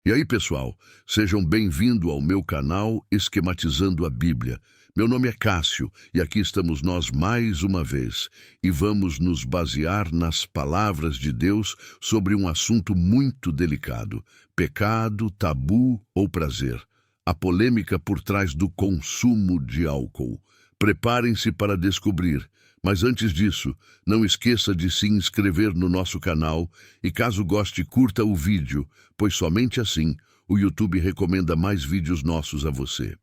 E aí, pessoal, sejam bem-vindos ao meu canal Esquematizando a Bíblia. Meu nome é Cássio e aqui estamos nós mais uma vez e vamos nos basear nas palavras de Deus sobre um assunto muito delicado: pecado, tabu ou prazer. A polêmica por trás do consumo de álcool. Preparem-se para descobrir. Mas antes disso, não esqueça de se inscrever no nosso canal e, caso goste, curta o vídeo, pois somente assim o YouTube recomenda mais vídeos nossos a você.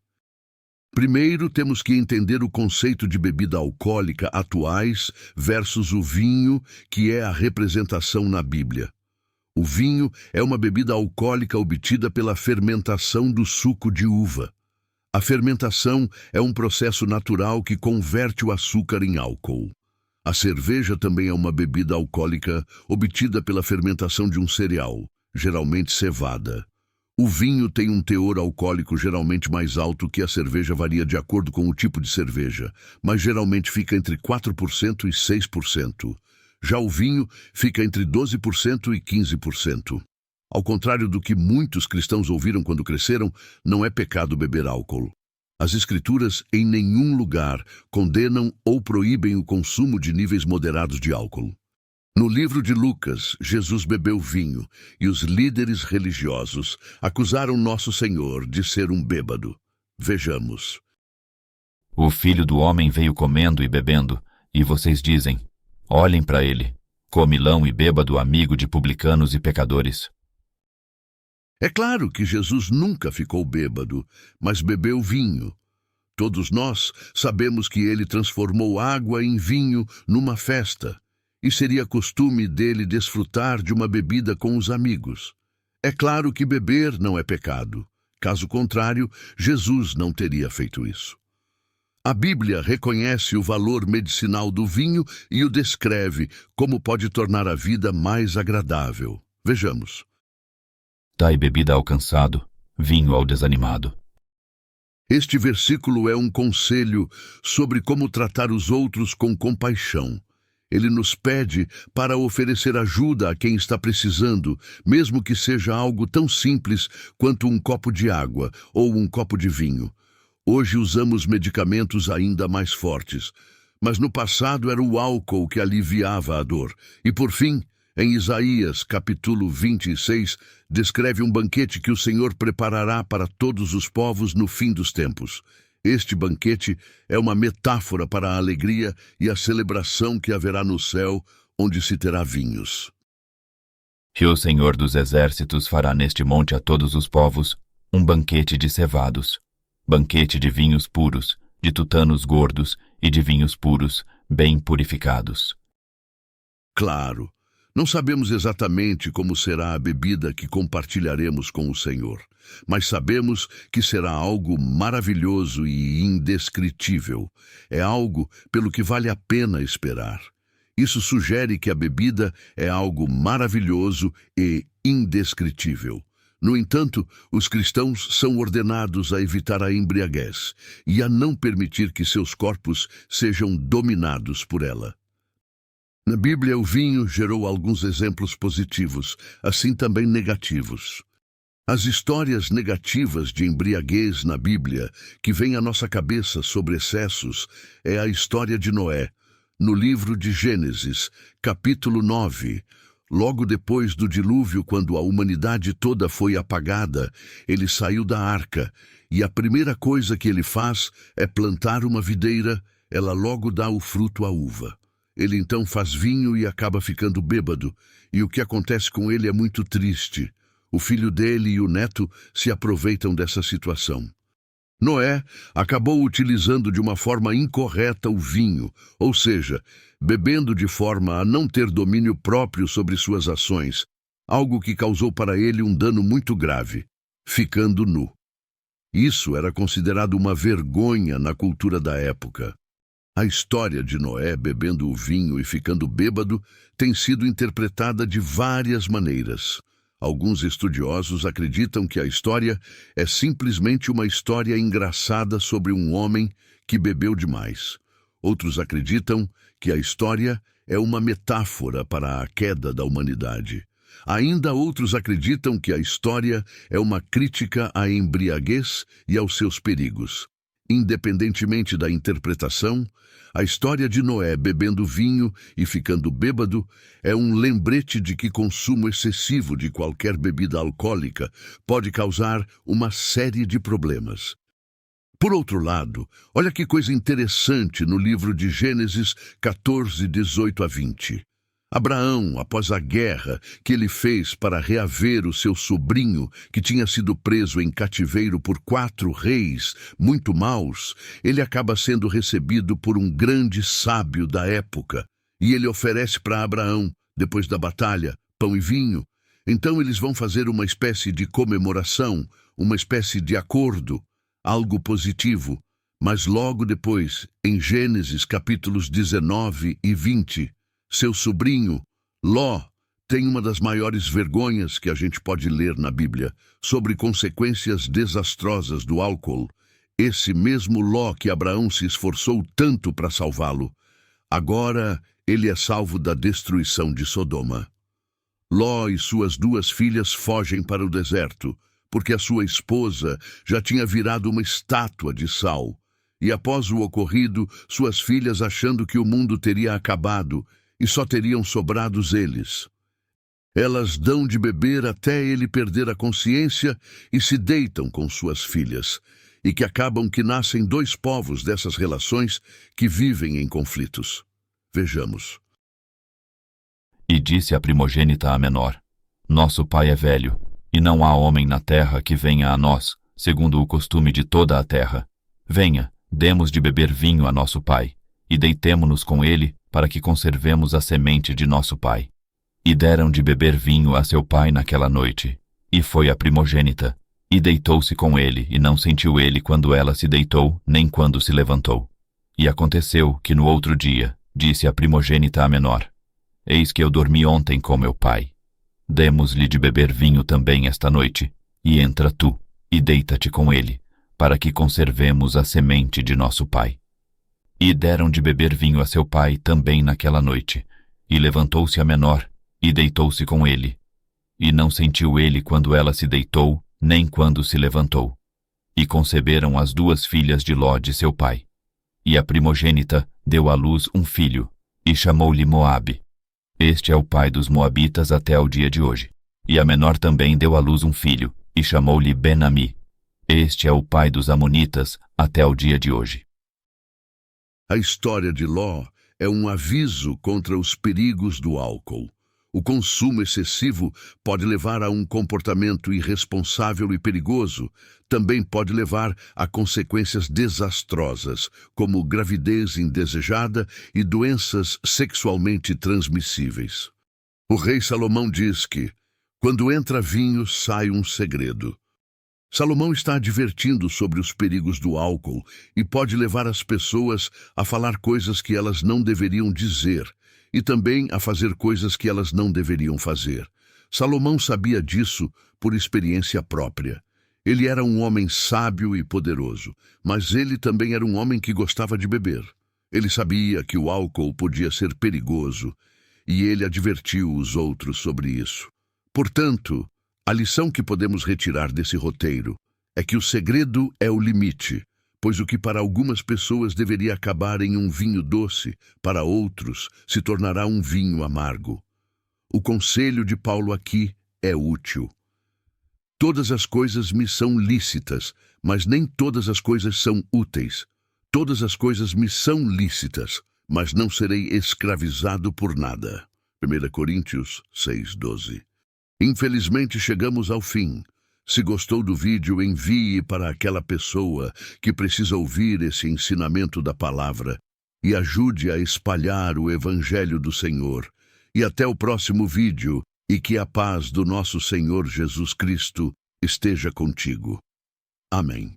Primeiro, temos que entender o conceito de bebida alcoólica atuais versus o vinho, que é a representação na Bíblia. O vinho é uma bebida alcoólica obtida pela fermentação do suco de uva. A fermentação é um processo natural que converte o açúcar em álcool. A cerveja também é uma bebida alcoólica obtida pela fermentação de um cereal, geralmente cevada. O vinho tem um teor alcoólico geralmente mais alto que a cerveja, varia de acordo com o tipo de cerveja, mas geralmente fica entre 4% e 6%. Já o vinho fica entre 12% e 15%. Ao contrário do que muitos cristãos ouviram quando cresceram, não é pecado beber álcool. As Escrituras em nenhum lugar condenam ou proíbem o consumo de níveis moderados de álcool. No livro de Lucas, Jesus bebeu vinho e os líderes religiosos acusaram Nosso Senhor de ser um bêbado. Vejamos. O Filho do Homem veio comendo e bebendo, e vocês dizem: olhem para ele, comilão e bêbado, amigo de publicanos e pecadores. É claro que Jesus nunca ficou bêbado, mas bebeu vinho. Todos nós sabemos que ele transformou água em vinho numa festa, e seria costume dele desfrutar de uma bebida com os amigos. É claro que beber não é pecado. Caso contrário, Jesus não teria feito isso. A Bíblia reconhece o valor medicinal do vinho e o descreve como pode tornar a vida mais agradável. Vejamos. Dai bebida ao cansado, vinho ao desanimado. Este versículo é um conselho sobre como tratar os outros com compaixão. Ele nos pede para oferecer ajuda a quem está precisando, mesmo que seja algo tão simples quanto um copo de água ou um copo de vinho. Hoje usamos medicamentos ainda mais fortes, mas no passado era o álcool que aliviava a dor. E por fim, em Isaías, capítulo 26, descreve um banquete que o Senhor preparará para todos os povos no fim dos tempos. Este banquete é uma metáfora para a alegria e a celebração que haverá no céu, onde se terá vinhos. E o Senhor dos Exércitos fará neste monte a todos os povos um banquete de cevados, banquete de vinhos puros, de tutanos gordos e de vinhos puros, bem purificados. Claro. Não sabemos exatamente como será a bebida que compartilharemos com o Senhor, mas sabemos que será algo maravilhoso e indescritível. É algo pelo que vale a pena esperar. Isso sugere que a bebida é algo maravilhoso e indescritível. No entanto, os cristãos são ordenados a evitar a embriaguez e a não permitir que seus corpos sejam dominados por ela. Na Bíblia, o vinho gerou alguns exemplos positivos, assim também negativos. As histórias negativas de embriaguez na Bíblia que vêm à nossa cabeça sobre excessos é a história de Noé, no livro de Gênesis, capítulo 9. Logo depois do dilúvio, quando a humanidade toda foi apagada, ele saiu da arca, e a primeira coisa que ele faz é plantar uma videira, ela logo dá o fruto à uva. Ele então faz vinho e acaba ficando bêbado, e o que acontece com ele é muito triste. O filho dele e o neto se aproveitam dessa situação. Noé acabou utilizando de uma forma incorreta o vinho, ou seja, bebendo de forma a não ter domínio próprio sobre suas ações, algo que causou para ele um dano muito grave, ficando nu. Isso era considerado uma vergonha na cultura da época. A história de Noé bebendo o vinho e ficando bêbado tem sido interpretada de várias maneiras. Alguns estudiosos acreditam que a história é simplesmente uma história engraçada sobre um homem que bebeu demais. Outros acreditam que a história é uma metáfora para a queda da humanidade. Ainda outros acreditam que a história é uma crítica à embriaguez e aos seus perigos. Independentemente da interpretação, a história de Noé bebendo vinho e ficando bêbado é um lembrete de que consumo excessivo de qualquer bebida alcoólica pode causar uma série de problemas. Por outro lado, olha que coisa interessante no livro de Gênesis 14, 18 a 20. Abraão, após a guerra que ele fez para reaver o seu sobrinho, que tinha sido preso em cativeiro por 4 reis muito maus, ele acaba sendo recebido por um grande sábio da época, e ele oferece para Abraão, depois da batalha, pão e vinho. Então eles vão fazer uma espécie de comemoração, uma espécie de acordo, algo positivo. Mas logo depois, em Gênesis capítulos 19 e 20, seu sobrinho, Ló, tem uma das maiores vergonhas que a gente pode ler na Bíblia, sobre consequências desastrosas do álcool. Esse mesmo Ló que Abraão se esforçou tanto para salvá-lo, agora ele é salvo da destruição de Sodoma. Ló e suas 2 filhas fogem para o deserto, porque a sua esposa já tinha virado uma estátua de sal. E após o ocorrido, suas filhas, achando que o mundo teria acabado, e só teriam sobrados eles. Elas dão de beber até ele perder a consciência e se deitam com suas filhas, e que acabam que nascem 2 povos dessas relações que vivem em conflitos. Vejamos. E disse a primogênita à menor: Nosso pai é velho, e não há homem na terra que venha a nós, segundo o costume de toda a terra. Venha, demos de beber vinho a nosso pai, e deitemo-nos com ele, para que conservemos a semente de nosso pai. E deram de beber vinho a seu pai naquela noite, e foi a primogênita, e deitou-se com ele, e não sentiu ele quando ela se deitou, nem quando se levantou. E aconteceu que no outro dia, disse a primogênita à menor: Eis que eu dormi ontem com meu pai. Demos-lhe de beber vinho também esta noite, e entra tu, e deita-te com ele, para que conservemos a semente de nosso pai. E deram de beber vinho a seu pai também naquela noite, e levantou-se a menor, e deitou-se com ele. E não sentiu ele quando ela se deitou, nem quando se levantou. E conceberam as 2 filhas de Ló de seu pai. E a primogênita deu à luz um filho, e chamou-lhe Moabe. Este é o pai dos moabitas até ao dia de hoje. E a menor também deu à luz um filho, e chamou-lhe Ben-Ami. Este é o pai dos amonitas até ao dia de hoje. A história de Ló é um aviso contra os perigos do álcool. O consumo excessivo pode levar a um comportamento irresponsável e perigoso. Também pode levar a consequências desastrosas, como gravidez indesejada e doenças sexualmente transmissíveis. O rei Salomão diz que, quando entra vinho, sai um segredo. Salomão está advertindo sobre os perigos do álcool e pode levar as pessoas a falar coisas que elas não deveriam dizer e também a fazer coisas que elas não deveriam fazer. Salomão sabia disso por experiência própria. Ele era um homem sábio e poderoso, mas ele também era um homem que gostava de beber. Ele sabia que o álcool podia ser perigoso e ele advertiu os outros sobre isso. Portanto, a lição que podemos retirar desse roteiro é que o segredo é o limite, pois o que para algumas pessoas deveria acabar em um vinho doce, para outros se tornará um vinho amargo. O conselho de Paulo aqui é útil. Todas as coisas me são lícitas, mas nem todas as coisas são úteis. Todas as coisas me são lícitas, mas não serei escravizado por nada. 1 Coríntios 6:12. Infelizmente chegamos ao fim. Se gostou do vídeo, envie para aquela pessoa que precisa ouvir esse ensinamento da palavra e ajude a espalhar o Evangelho do Senhor. E até o próximo vídeo, e que a paz do nosso Senhor Jesus Cristo esteja contigo. Amém.